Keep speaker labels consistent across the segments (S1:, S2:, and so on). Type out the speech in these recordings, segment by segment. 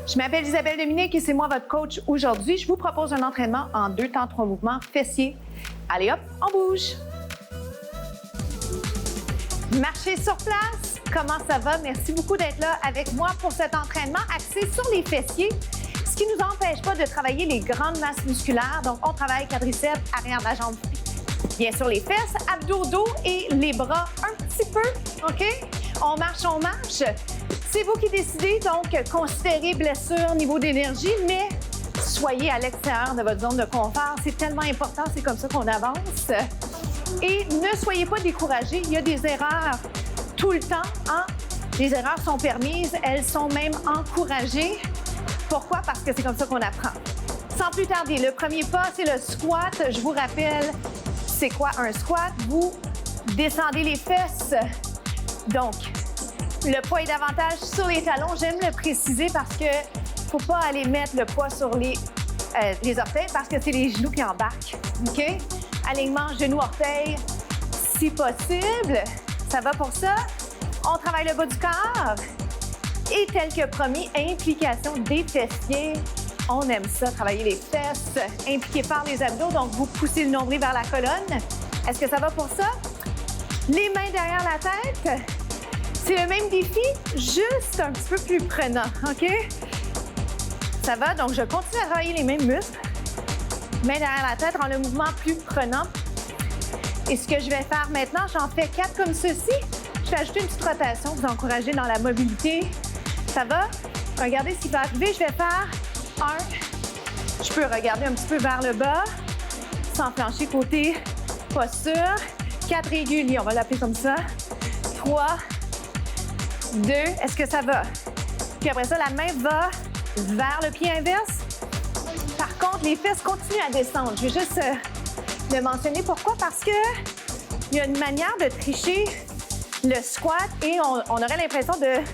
S1: Je m'appelle Isabelle Dominique et c'est moi votre coach aujourd'hui. Je vous propose un entraînement en 2 temps 3 mouvements fessiers. Allez hop, on bouge! Marchez sur place, comment ça va? Merci beaucoup d'être là avec moi pour cet entraînement axé sur les fessiers, ce qui ne nous empêche pas de travailler les grandes masses musculaires. Donc, on travaille quadriceps, arrière de la jambe, bien sûr les fesses, abdos, dos et les bras un petit peu, OK? On marche, on marche. C'est vous qui décidez, donc considérez blessure, niveau d'énergie, mais soyez à l'extérieur de votre zone de confort. C'est tellement important, c'est comme ça qu'on avance. Et ne soyez pas découragés, il y a des erreurs tout le temps. Hein? Les erreurs sont permises, elles sont même encouragées. Pourquoi? Parce que c'est comme ça qu'on apprend. Sans plus tarder, le premier pas, c'est le squat. Je vous rappelle, c'est quoi un squat? Vous descendez les fesses. Donc, le poids est davantage sur les talons. J'aime le préciser parce que faut pas aller mettre le poids sur les orteils parce que c'est les genoux qui embarquent. OK? Alignement genoux-orteils, si possible. Ça va pour ça? On travaille le bas du corps. Et tel que promis, implication des fessiers. On aime ça, travailler les fesses, impliquées par les abdos. Donc, vous poussez le nombril vers la colonne. Est-ce que ça va pour ça? Les mains derrière la tête. C'est le même défi, juste un petit peu plus prenant, OK? Ça va, donc je continue à travailler les mêmes muscles. Main derrière la tête, rend le mouvement plus prenant. Et ce que je vais faire maintenant, j'en fais 4 comme ceci. Je vais ajouter une petite rotation, vous encourager dans la mobilité. Ça va? Regardez ce qui va arriver. Je vais faire 1. Je peux regarder un petit peu vers le bas, sans flancher côté posture. 4 réguliers, on va l'appeler comme ça. 3, 2, est-ce que ça va? Puis après ça, la main va vers le pied inverse. Par contre, les fesses continuent à descendre. Je vais juste le mentionner. Pourquoi? Parce que il y a une manière de tricher le squat et on aurait l'impression de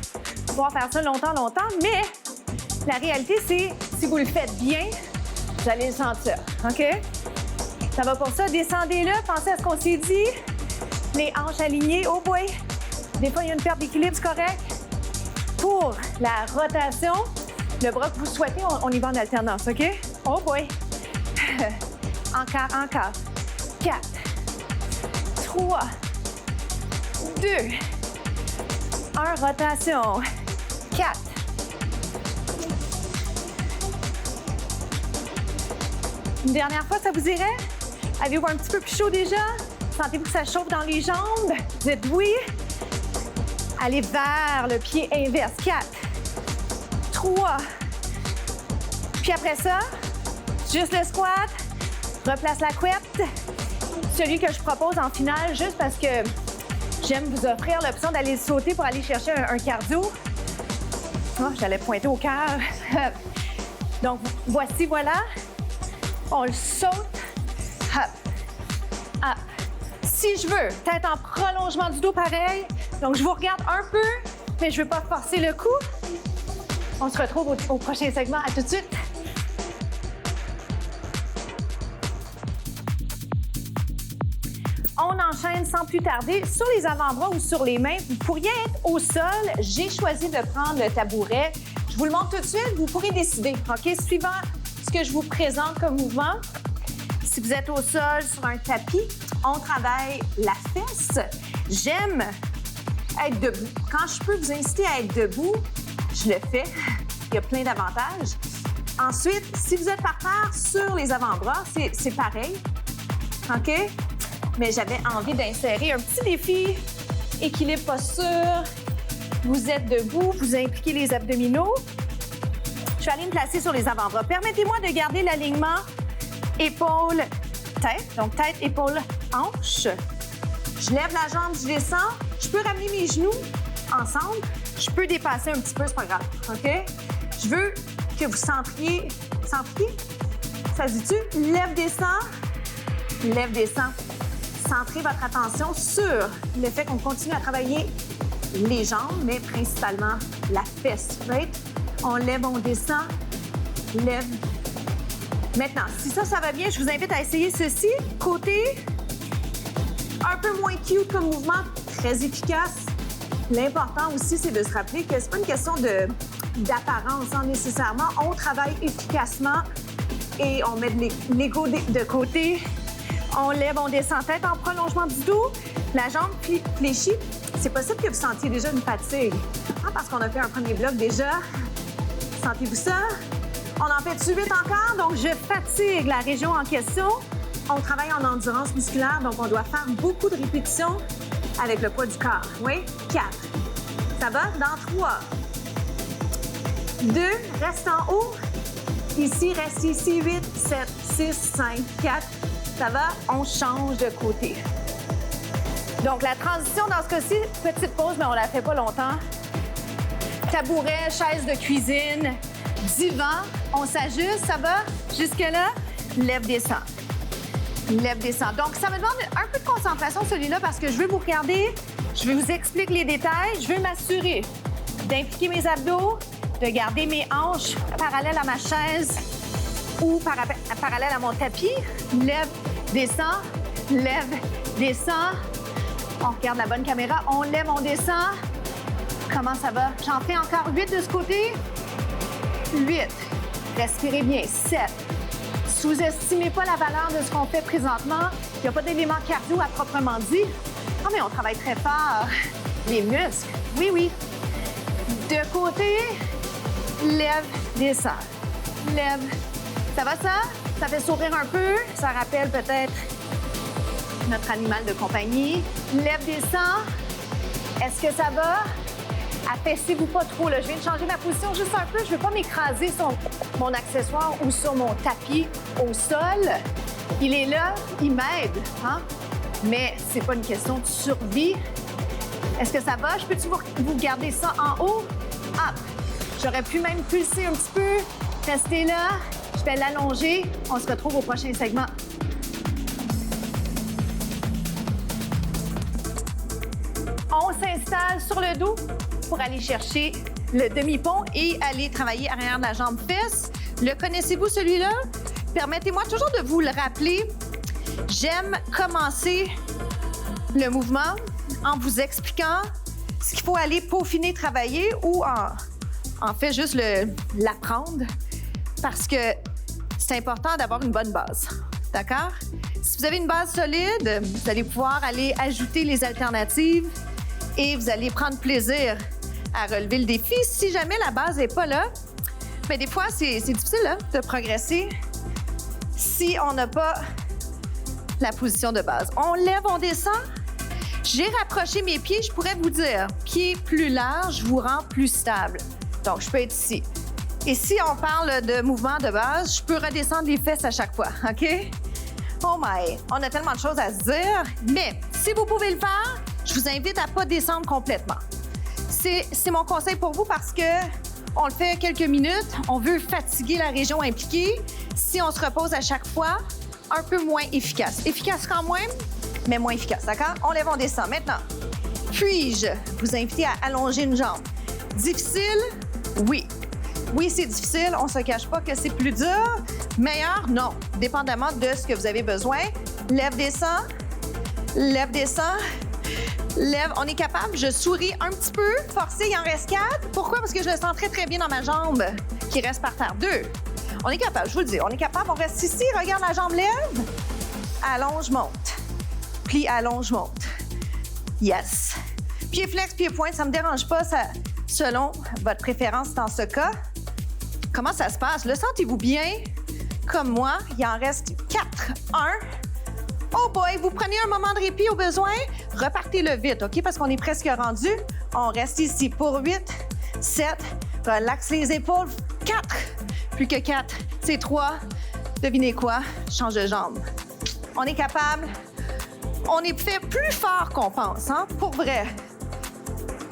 S1: pouvoir faire ça longtemps, mais la réalité, c'est si vous le faites bien, vous allez le sentir. OK? Ça va pour ça. Descendez-le. Pensez à ce qu'on s'est dit. Les hanches alignées. Oh boy! Des fois, il y a une perte d'équilibre, c'est correct. Pour la rotation, le bras que vous souhaitez, on y va en alternance, OK? Oh boy! Encore. 4, 3, 2, 1, rotation. 4. Une dernière fois, ça vous irait? Avez-vous un petit peu plus chaud déjà? Sentez-vous que ça chauffe dans les jambes? Dites oui. Allez vers le pied inverse. 4, 3. Puis après ça, juste le squat. Replace la couette. Celui que je propose en finale, juste parce que j'aime vous offrir l'option d'aller sauter pour aller chercher un cardio. Oh, j'allais pointer au cœur. Donc, voici, voilà. On le saute. Hop, hop. Si je veux, tête en prolongement du dos, pareil. Donc, je vous regarde un peu, mais je ne veux pas forcer le coup. On se retrouve au prochain segment. À tout de suite. On enchaîne sans plus tarder sur les avant-bras ou sur les mains. Vous pourriez être au sol. J'ai choisi de prendre le tabouret. Je vous le montre tout de suite. Vous pourrez décider, OK? Suivant ce que je vous présente comme mouvement. Si vous êtes au sol sur un tapis, on travaille la fesse. J'aime être debout. Quand je peux vous inciter à être debout, je le fais. Il y a plein d'avantages. Ensuite, si vous êtes par terre sur les avant-bras, c'est pareil. OK? Mais j'avais envie d'insérer un petit défi. Équilibre posture. Vous êtes debout, vous impliquez les abdominaux. Je vais aller me placer sur les avant-bras. Permettez-moi de garder l'alignement épaule-tête. Donc, tête, épaule, hanche. Je lève la jambe, je descends. Je peux ramener mes genoux ensemble. Je peux dépasser un petit peu, c'est pas grave. OK? Je veux que vous centriez. Centriez? Ça se dit-tu? Lève, descend. Lève, descend. Centrez votre attention sur le fait qu'on continue à travailler les jambes, mais principalement la fesse. Right? On lève, on descend. Lève. Maintenant, si ça va bien, je vous invite à essayer ceci. Côté un peu moins cute comme mouvement, très efficace. L'important aussi, c'est de se rappeler que c'est pas une question de d'apparence, nécessairement. On travaille efficacement et on met de l'ego de côté. On lève, on descend tête en prolongement du dos. La jambe fléchie. C'est possible que vous sentiez déjà une fatigue. Parce qu'on a fait un premier bloc déjà. Sentez-vous ça? On en fait 8 encore, donc je fatigue la région en question. On travaille en endurance musculaire, donc on doit faire beaucoup de répétitions avec le poids du corps. Oui? 4. Ça va? Dans 3. 2. Reste en haut. Ici, reste ici. 8, 7, 6, 5, 4. Ça va? On change de côté. Donc, la transition dans ce cas-ci, petite pause, mais on la fait pas longtemps. Tabouret, chaise de cuisine, divan. On s'ajuste, ça va? Jusque-là, lève, descend. Lève, descend. Donc, ça me demande un peu de concentration, celui-là, parce que je veux vous regarder, je vais vous expliquer les détails, je veux m'assurer d'impliquer mes abdos, de garder mes hanches parallèles à ma chaise ou parallèles à mon tapis. Lève, descend, lève, descend. On regarde la bonne caméra. On lève, on descend. Comment ça va? J'en fais encore 8 de ce côté. 8. Respirez bien. 7. Sous-estimez pas la valeur de ce qu'on fait présentement. Il n'y a pas d'élément cardio à proprement dit. Ah, mais on travaille très fort. Les muscles. Oui, oui. De côté. Lève, descend. Lève. Ça va, ça? Ça fait sourire un peu. Ça rappelle peut-être notre animal de compagnie. Lève, descend. Est-ce que ça va? Affaissez-vous pas trop. Là. Je viens de changer ma position juste un peu. Je ne veux pas m'écraser sur mon accessoire ou sur mon tapis au sol. Il est là, il m'aide. Hein? Mais c'est pas une question de survie. Est-ce que ça va? Je peux-tu vous garder ça en haut? Up. J'aurais pu même pulser un petit peu. Restez là. Je vais l'allonger. On se retrouve au prochain segment. On s'installe sur le dos pour aller chercher le demi-pont et aller travailler arrière de la jambe fesse. Le connaissez-vous, celui-là? Permettez-moi toujours de vous le rappeler. J'aime commencer le mouvement en vous expliquant ce qu'il faut aller peaufiner, travailler ou en fait juste l'apprendre parce que c'est important d'avoir une bonne base. D'accord? Si vous avez une base solide, vous allez pouvoir aller ajouter les alternatives et vous allez prendre plaisir à relever le défi. Si jamais la base n'est pas là, bien, des fois, c'est difficile hein, de progresser si on n'a pas la position de base. On lève, on descend. J'ai rapproché mes pieds, je pourrais vous dire, pied plus large vous rend plus stable. Donc, je peux être ici. Et si on parle de mouvement de base, je peux redescendre les fesses à chaque fois, OK? Oh my! On a tellement de choses à se dire, mais si vous pouvez le faire, je vous invite à ne pas descendre complètement. C'est mon conseil pour vous parce que on le fait quelques minutes, on veut fatiguer la région impliquée. Si on se repose à chaque fois, un peu moins efficace. Efficace quand même, mais moins efficace, d'accord? On lève, on descend. Maintenant, puis-je vous inviter à allonger une jambe? Difficile? Oui. Oui, c'est difficile. On ne se cache pas que c'est plus dur. Meilleur? Non. Dépendamment de ce que vous avez besoin. Lève, descend. Lève, descend. Lève. On est capable. Je souris un petit peu. Forcé, il en reste 4. Pourquoi? Parce que je le sens très, très bien dans ma jambe qui reste par terre. 2. On est capable, je vous le dis. On est capable. On reste ici. Regarde la jambe lève. Allonge, monte. Plie, allonge, monte. Yes. Pied flex, pied pointe, ça ne me dérange pas ça, selon votre préférence dans ce cas. Comment ça se passe? Le sentez-vous bien? Comme moi, il en reste 4. 1. Oh boy, vous prenez un moment de répit au besoin. Repartez-le vite, OK? Parce qu'on est presque rendu. On reste ici pour 8, 7. Relaxe les épaules. 4. Plus que 4. C'est 3. Devinez quoi? Change de jambe. On est capable. On est fait plus fort qu'on pense, hein? Pour vrai.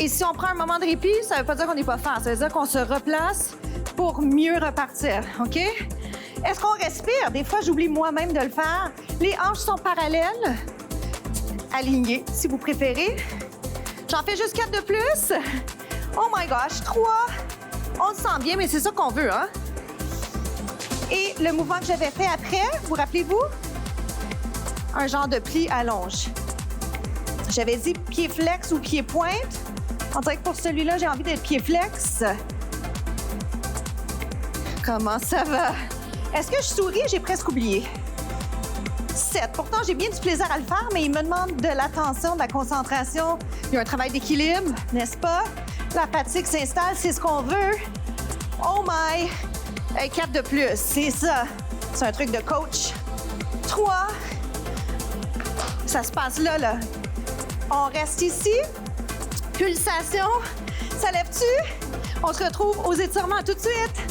S1: Et si on prend un moment de répit, ça ne veut pas dire qu'on n'est pas fort. Ça veut dire qu'on se replace pour mieux repartir, OK? Est-ce qu'on respire? Des fois, j'oublie moi-même de le faire. Les hanches sont parallèles, alignées, si vous préférez. J'en fais juste 4 de plus. Oh my gosh, 3. On le sent bien, mais c'est ça qu'on veut, hein? Et le mouvement que j'avais fait après, vous rappelez-vous? Un genre de pli allonge. J'avais dit pied flex ou pied pointe. On dirait que pour celui-là, j'ai envie d'être pied flex. Comment ça va? Est-ce que je souris? J'ai presque oublié. 7. Pourtant, j'ai bien du plaisir à le faire, mais il me demande de l'attention, de la concentration. Il y a un travail d'équilibre, n'est-ce pas? La fatigue s'installe, c'est ce qu'on veut. Oh my! 4 de plus, c'est ça. C'est un truc de coach. 3. Ça se passe là, là. On reste ici. Pulsation. Ça lève-tu? On se retrouve aux étirements tout de suite.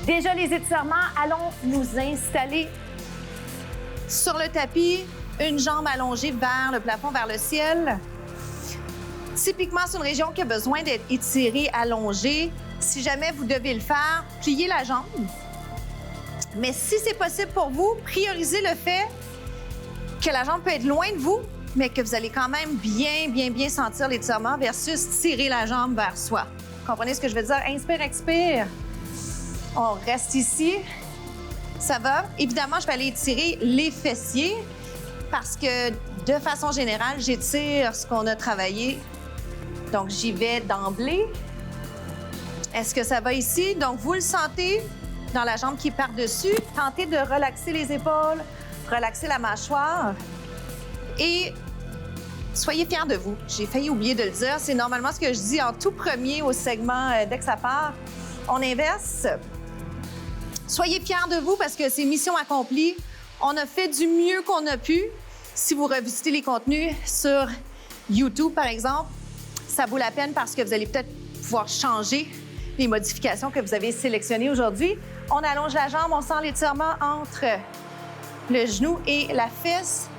S1: Déjà les étirements, allons nous installer sur le tapis, une jambe allongée vers le plafond, vers le ciel. Typiquement, c'est une région qui a besoin d'être étirée, allongée. Si jamais vous devez le faire, pliez la jambe. Mais si c'est possible pour vous, priorisez le fait que la jambe peut être loin de vous, mais que vous allez quand même bien sentir l'étirement versus tirer la jambe vers soi. Comprenez ce que je veux dire? Inspire, expire. On reste ici. Ça va? Évidemment, je vais aller étirer les fessiers parce que, de façon générale, j'étire ce qu'on a travaillé. Donc, j'y vais d'emblée. Est-ce que ça va ici? Donc, vous le sentez dans la jambe qui est par-dessus. Tentez de relaxer les épaules, relaxer la mâchoire et soyez fiers de vous. J'ai failli oublier de le dire. C'est normalement ce que je dis en tout premier au segment dès que ça part. On inverse. Soyez fiers de vous parce que c'est mission accomplie. On a fait du mieux qu'on a pu. Si vous revisitez les contenus sur YouTube, par exemple, ça vaut la peine parce que vous allez peut-être pouvoir changer les modifications que vous avez sélectionnées aujourd'hui. On allonge la jambe, on sent l'étirement entre le genou et la fesse,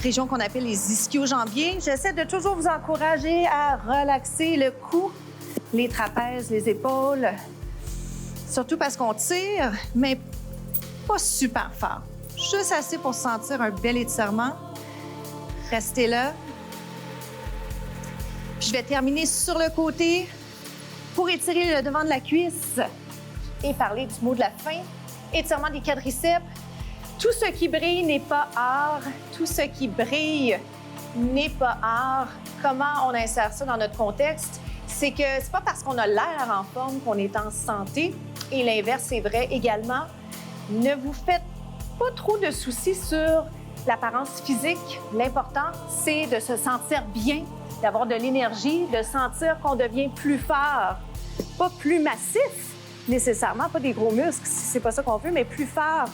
S1: région qu'on appelle les ischio-jambiers. J'essaie de toujours vous encourager à relaxer le cou, les trapèzes, les épaules, surtout parce qu'on tire, mais pas super fort. Juste assez pour sentir un bel étirement. Restez là. Puis je vais terminer sur le côté pour étirer le devant de la cuisse et parler du mot de la fin. Étirement des quadriceps. Tout ce qui brille n'est pas art. Tout ce qui brille n'est pas art. Comment on insère ça dans notre contexte? C'est que c'est pas parce qu'on a l'air en forme qu'on est en santé. Et l'inverse est vrai également. Ne vous faites pas trop de soucis sur l'apparence physique. L'important, c'est de se sentir bien, d'avoir de l'énergie, de sentir qu'on devient plus fort. Pas plus massif, nécessairement, pas des gros muscles, si c'est pas ça qu'on veut, mais plus fort.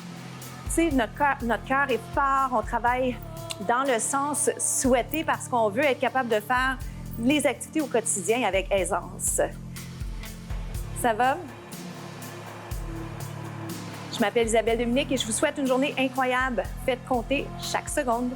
S1: Tu sais, notre cœur est fort, on travaille dans le sens souhaité parce qu'on veut être capable de faire les activités au quotidien avec aisance. Ça va? Je m'appelle Isabelle Dominique et je vous souhaite une journée incroyable. Faites compter chaque seconde.